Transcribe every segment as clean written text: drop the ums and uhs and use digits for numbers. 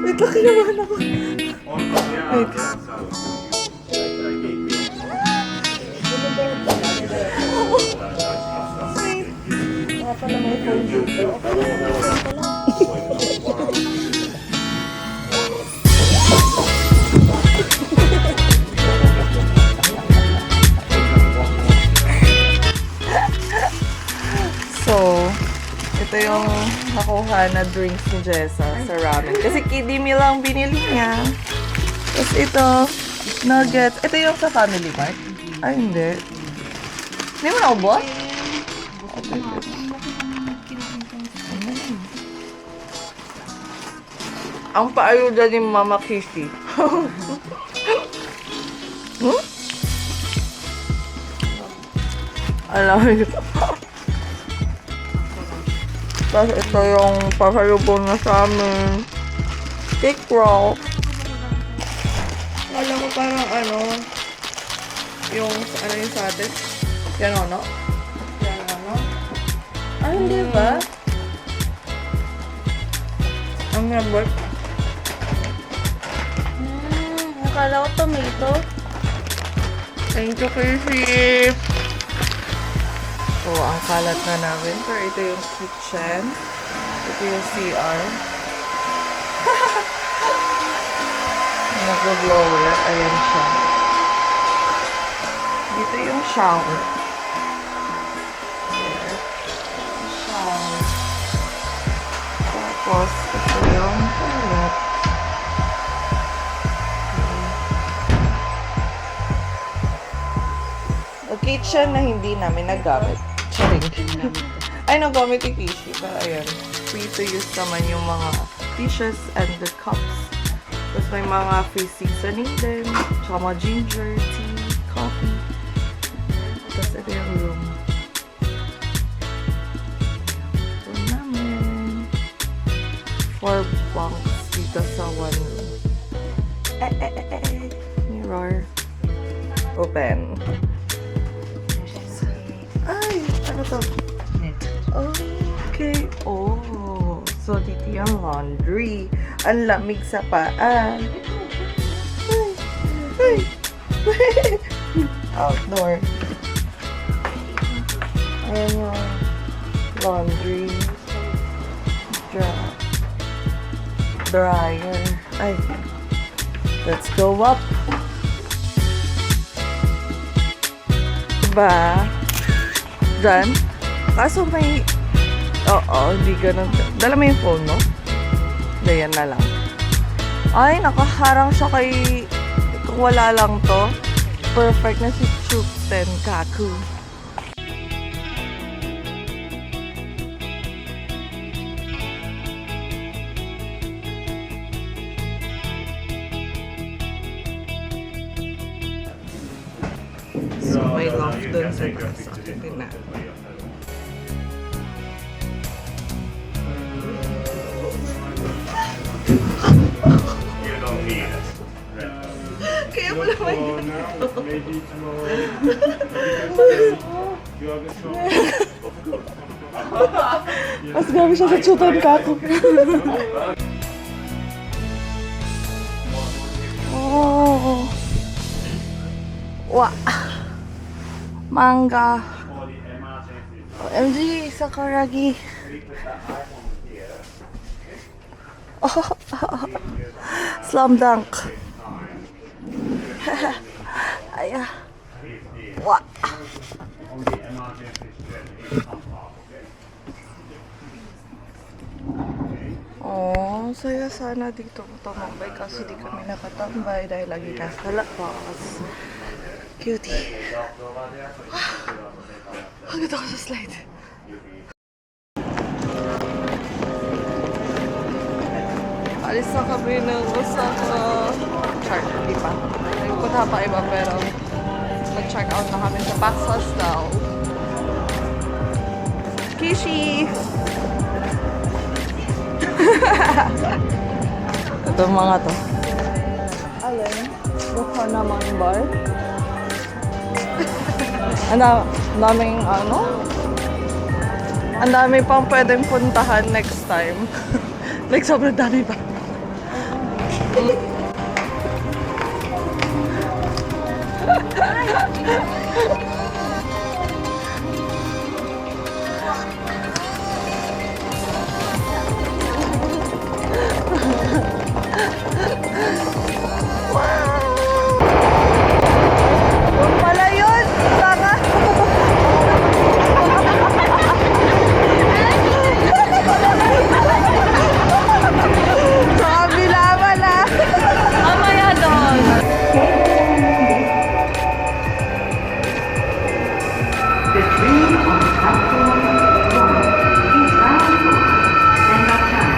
Wait lang, kinabahan ako. Wait. Wala pala may phone dito. Okay lang, So, ito yung nakuha na drinks ni Jessa sa ramen. Kasi kiddie meal lang binili niya. Tapos ito, nuggets. Ito yung sa Family Mart. Ay, hindi. Hindi mo naubos? Ang paayuda ni Mama Kissy. Hmm? Alam mo. Tapos ito yung pasalubong na sa amin. Cake roll. Alam ko parang ano, yung ano yung sa atin? Yan ano? Yan ano? Ah, hindi ba? Ang number? Akala ko tomato. Thank you, Casey. So, ang kalat na namin. Pero ito yung kitchen. Ito yung CR. Nag-blower. Ayan siya. Dito yung shower. Shower. Tapos, ito yung toilet. A kitchen na hindi namin nagamit. Charing. Ay, nagamit yung Casey. Pero ayan, free to use naman yung mga dishes and the cups. Tapos may mga free seasoning din. Tsaka mga ginger, tea, coffee. Tapos ito yung room. Room namin. 4 bunks dito sa 1 room. Mirror. Open. Ay, ano to? Okay. Oh, so dito yung laundry. Ang lamig sa paa. Ay. Outdoor. Ayan yung laundry. Dryer. Ay. Let's go up. Diba? Diyan. Kaso may... Oo, hindi ganun. Dala mo yung phone mo? Hindi, yan na lang. Ay, nakaharang siya kay... Kung wala lang to. Perfect na si Chukten Kaku. So, may loft dun sa kasakitin na. Kaya mo naman dito. Maybe tomorrow. You have a shop. Mas grabe siya sa Chukten Kaku. Oh. Wah. Manga. OMG, Sakuragi. Oh. Slam dunk. Ayah. Wah. Oh, saya sana dito tumambay kaso di kami nakatambay dahil lagi nasa labas. Cutie. Hanggang ako sa slide. Alis na kami ng Osaka. Chart, di pa. Nagpunta pa iba pero nag-check out na kami sa Pax Hostel. Kishi! Ito mga to. Alin? Bukha namang bar. Ang daming ano? Ang dami pang pwedeng puntahan next time. Like sobrang dami pa. Huwag pala yun! Saka! Sa kabila pala! Mamaya doon. The train on platform 1 is bound for Senbachana.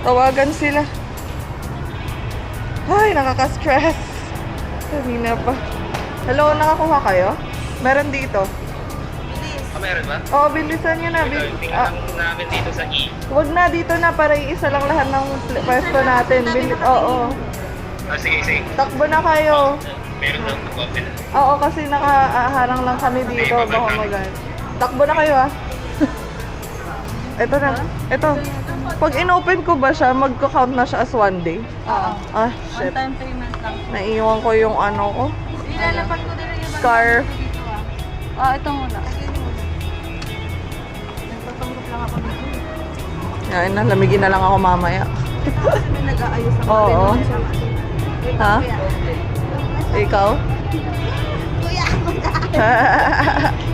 Tawagan sila. Ay, nakaka-stress. Kanina pa. Hello, nakakuha kayo? Meron dito. Meron ba? Oo, bilisan nyo na. Tingnan namin dito sa E. Wag na, dito na para iisa lang lahat ng pwesto natin. Oo. Sige, sige. Takbo na kayo. Meron daw coffee na. Oo, kasi nakaharang lang kami dito. Baka magan. Takbo na kayo, ah. Ito na. Ito. Pag in-open ko ba siya, magko-count na siya as one day? Oo. Ah, shit. One-time payment lang. Naiiwan ko yung ano ko. Ilalapat ko din yung Scarf. dito ah. Ito muna. Nagpapanggap lang ako nito. Yan na, lamigin na lang ako mamaya. Kasi may nag-aayos ako. Oo. Ha? Kuya. Ikaw? Kuya,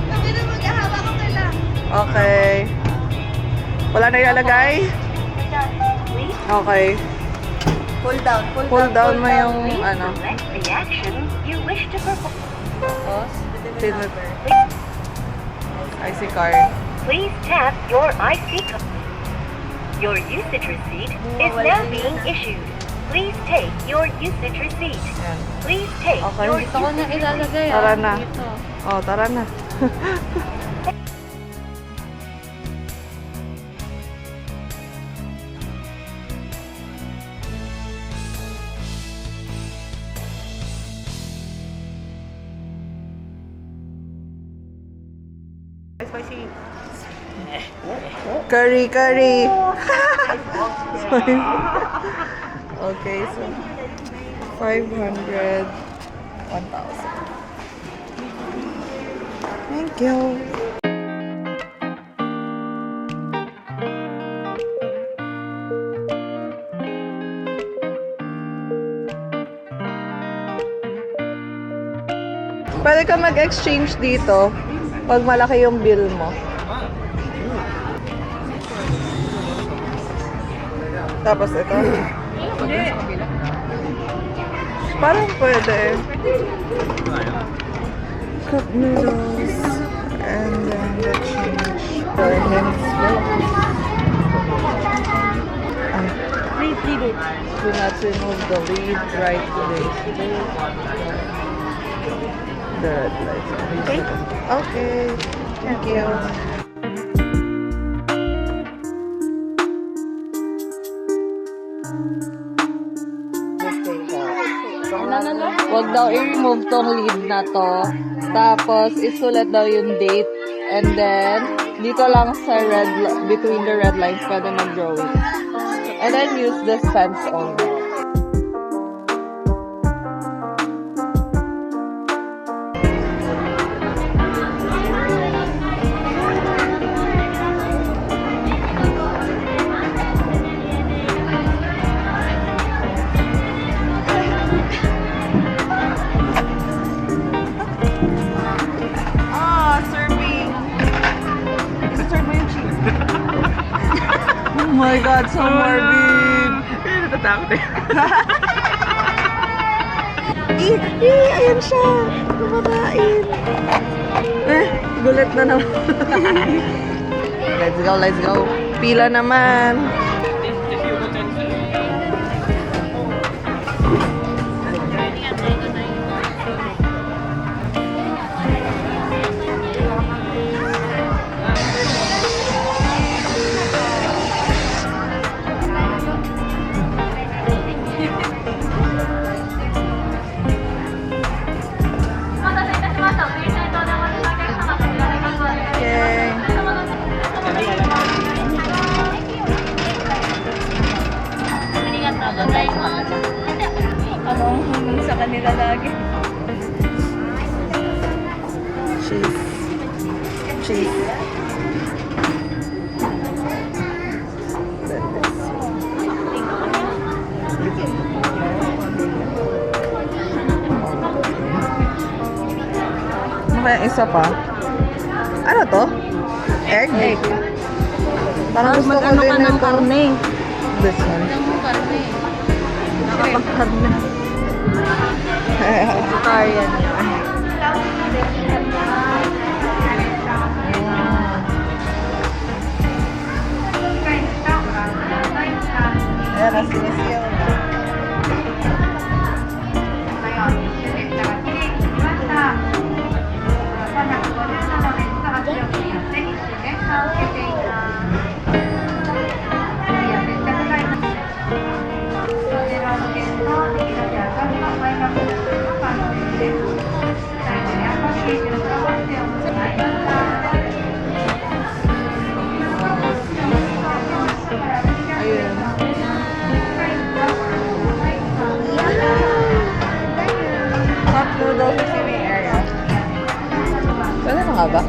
kami na mag-ahaba ko kailang. Okay. Wala na ilalagay? Okay. Pull down. Pull down mo yung ano. Select the action you wish to perform. Tapos, Tin- IC card. Please tap your IC card. Your usage receipt is now being issued. Please take your usage receipt. Yan. Please take Okay. your Dito ko na ilalagay Tara na. Dito. Oh, tara na. Curry, curry. Okay, so 500, 1,000. Thank you. Pwede ka mag-exchange dito pag malaki yung bill mo. Tapos ito. Parang pwede. Cup noodles. And then the change for himself. Please leave it. Do not remove the lead right today. The red lights. Okay. Okay. Thank you. Wag daw i-remove tong lead na to. Tapos, isulat daw yung date. And then, dito lang sa red, between the red lines, pwede mag-drawing. And then, use the pens only. Serving. Serve mo yung cheese. Oh my God, so morbid. Natatakot eh. Ayan siya. Kumakain. Gulat na naman. Let's go, let's go. Pila naman. sila lagi. Cheese. Cheese. Then this. Ano kaya isa pa? Ano to? Egg? Egg. Parang gusto ko Mag-ano din ka ng ito. karne. This one. Karne. Nakapag-karne. Vegetarian yan. Ayan, nasinisiyaw na. Ayun. Cup noodles sa may area. Pwede na nga ba?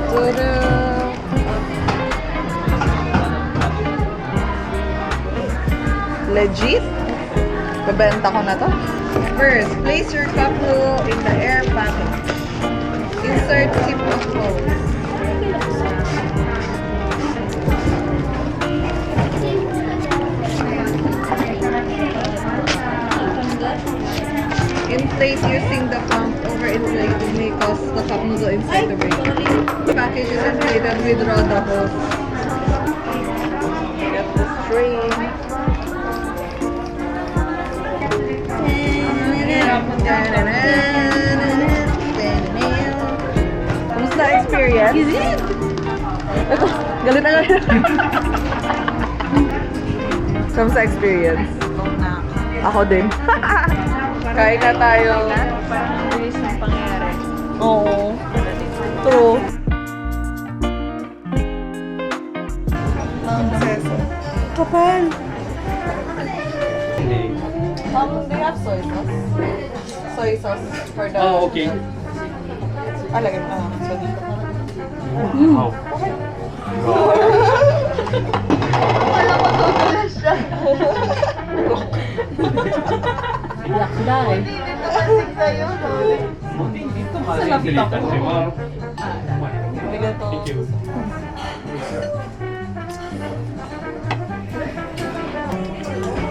Turu! Legit? Babenta ko na to. First, place your cup noodle in the air package. Insert tip of hose. Inflate using the pump. Overinflated may cause the cup noodle inside the break. The package is inflated. Withdraw the hose. Get the string. Kamusta experience? Ito, galit na galit. Kamusta experience? Ako din. Kain na tayo. Parang bilis ng pangyayari. Oo. True. Seso. Kapal. They have soy sauce. Soy sauce for the... Oh, okay. Lagyan mo. Sorry. Wow. Iyak na eh. Thank you.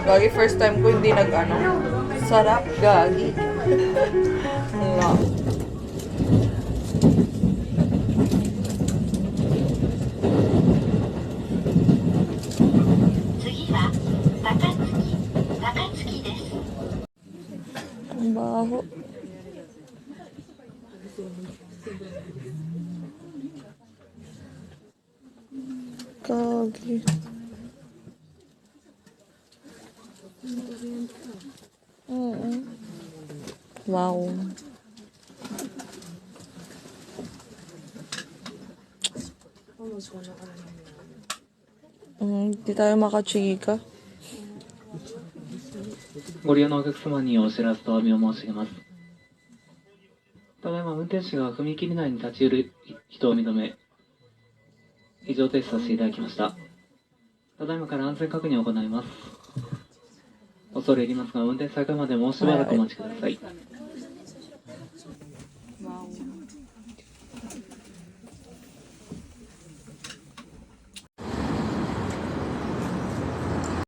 Gagi, first time ko hindi nag-ano. Sarap, gagi. Wala. Ang baho. Gagi. Oo. Wow. Hindi tayo makachika. ご利用のお客様にお知らせとお詫びを申し上げます。ただいま運転手が踏切内に立ち入る人を認め、非常停止させていただきました。ただいまから安全確認を行います。恐れ入りますが、運転再開までもうしばらくお待ちください。